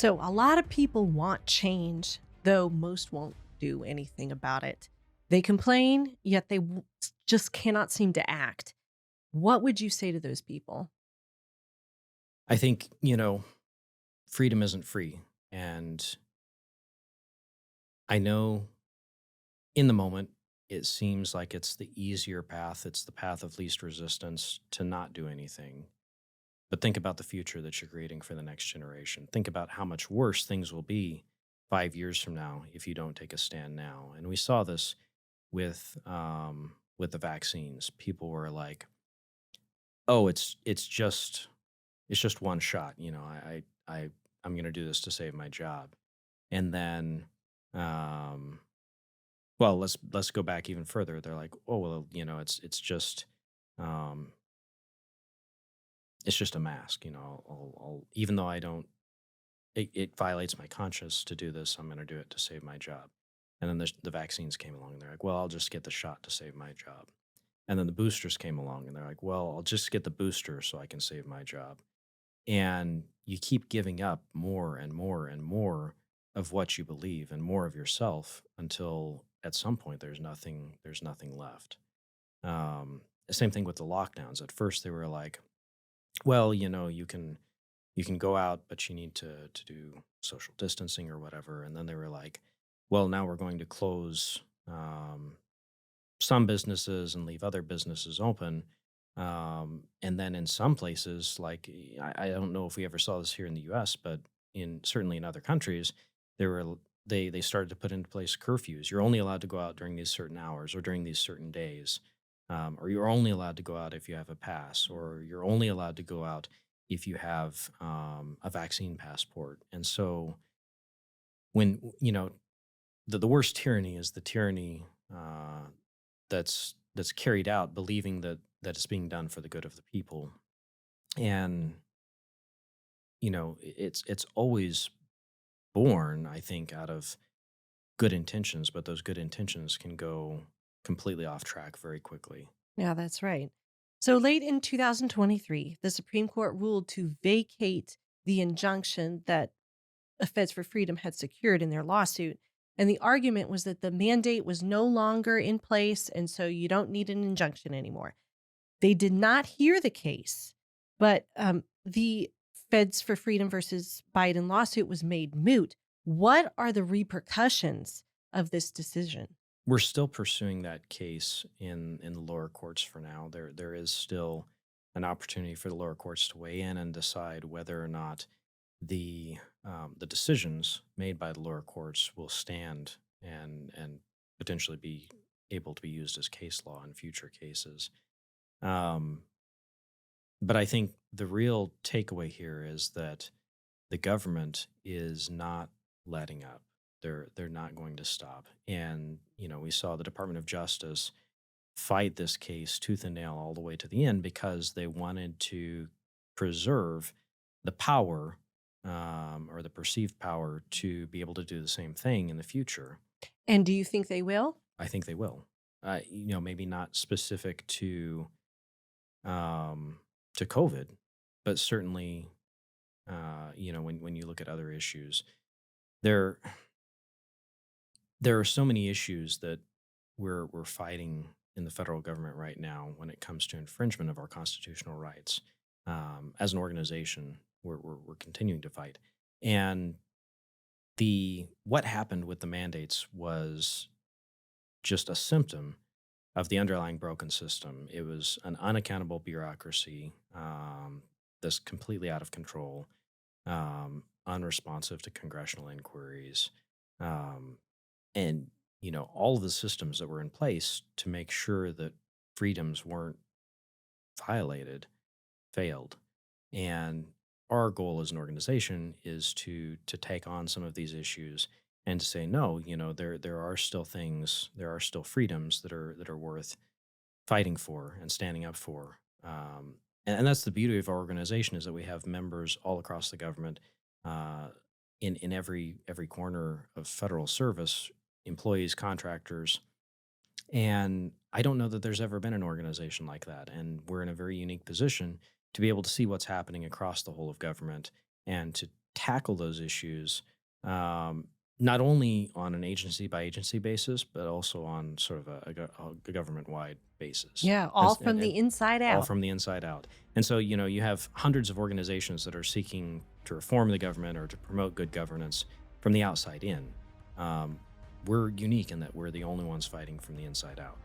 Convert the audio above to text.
So, a lot of people want change, though most won't do anything about it. They complain, yet just cannot seem to act. What would you say to those people? I think, freedom isn't free. And I know in the moment, it seems like it's the easier path. It's the path of least resistance to not do anything. But think about the future that you're creating for the next generation. Think about how much worse things will be 5 years from now if you don't take a stand now. And we saw this with the vaccines. People were like, "Oh, it's just one shot. I'm going to do this to save my job." And then, um, well, let's go back even further. They're like, "Oh, well, um, it's just a mask. Even though I don't, it violates my conscience to do this. I'm going to do it to save my job." And then the vaccines came along, and they're like, "Well, I'll just get the shot to save my job." And then the boosters came along, and they're like, "Well, I'll just get the booster so I can save my job." And you keep giving up more and more and more of what you believe and more of yourself until at some point there's nothing left. The same thing with the lockdowns. At first they were like, well, you can go out, but you need to do social distancing or whatever. And then they were like, well, now we're going to close some businesses and leave other businesses open. And then in some places, like I don't know if we ever saw this here in the U.S., but certainly in other countries, there were they started to put into place curfews. You're only allowed to go out during these certain hours or during these certain days, or you're only allowed to go out if you have a pass, or you're only allowed to go out if you have a vaccine passport. And so when the worst tyranny is the tyranny that's carried out believing that it's being done for the good of the people. And it's always born, I think, out of good intentions, but those good intentions can go completely off track very quickly. Yeah, that's right. So, late in 2023, the Supreme Court ruled to vacate the injunction that Feds for Freedom had secured in their lawsuit. And the argument was that the mandate was no longer in place. And so you don't need an injunction anymore. They did not hear the case, but the Feds for Freedom versus Biden lawsuit was made moot. What are the repercussions of this decision? We're still pursuing that case in the lower courts for now. There is still an opportunity for the lower courts to weigh in and decide whether or not the decisions made by the lower courts will stand and potentially be able to be used as case law in future cases. Um, but I think the real takeaway here is that the government is not letting up. They're not going to stop. And we saw the Department of Justice fight this case tooth and nail all the way to the end because they wanted to preserve the power, or the perceived power to be able to do the same thing in the future. And do you think they will? I think they will. Maybe not specific um, to COVID, but certainly, when you look at other issues, there there are so many issues that we're fighting in the federal government right now when it comes to infringement of our constitutional rights. As an organization, we're continuing to fight, and the what happened with the mandates was just a symptom of the underlying broken system. It was an unaccountable bureaucracy that's completely out of control, unresponsive to congressional inquiries, um, and all of the systems that were in place to make sure that freedoms weren't violated failed. And our goal as an organization is to take on some of these issues and to say no. There are still things, there are still freedoms that are worth fighting for and standing up for. And that's the beauty of our organization, is that we have members all across the government, uh, in every corner of federal service, employees, contractors, and I don't know that there's ever been an organization like that. And we're in a very unique position to be able to see what's happening across the whole of government and tackle those issues, not only on an agency by agency basis, but also on sort of a government wide basis, Yeah, and, all from and the inside all out. from the inside out. And so, you have hundreds of organizations that are seeking to reform the government or to promote good governance from the outside in. Um, we're unique in that we're the only ones fighting from the inside out.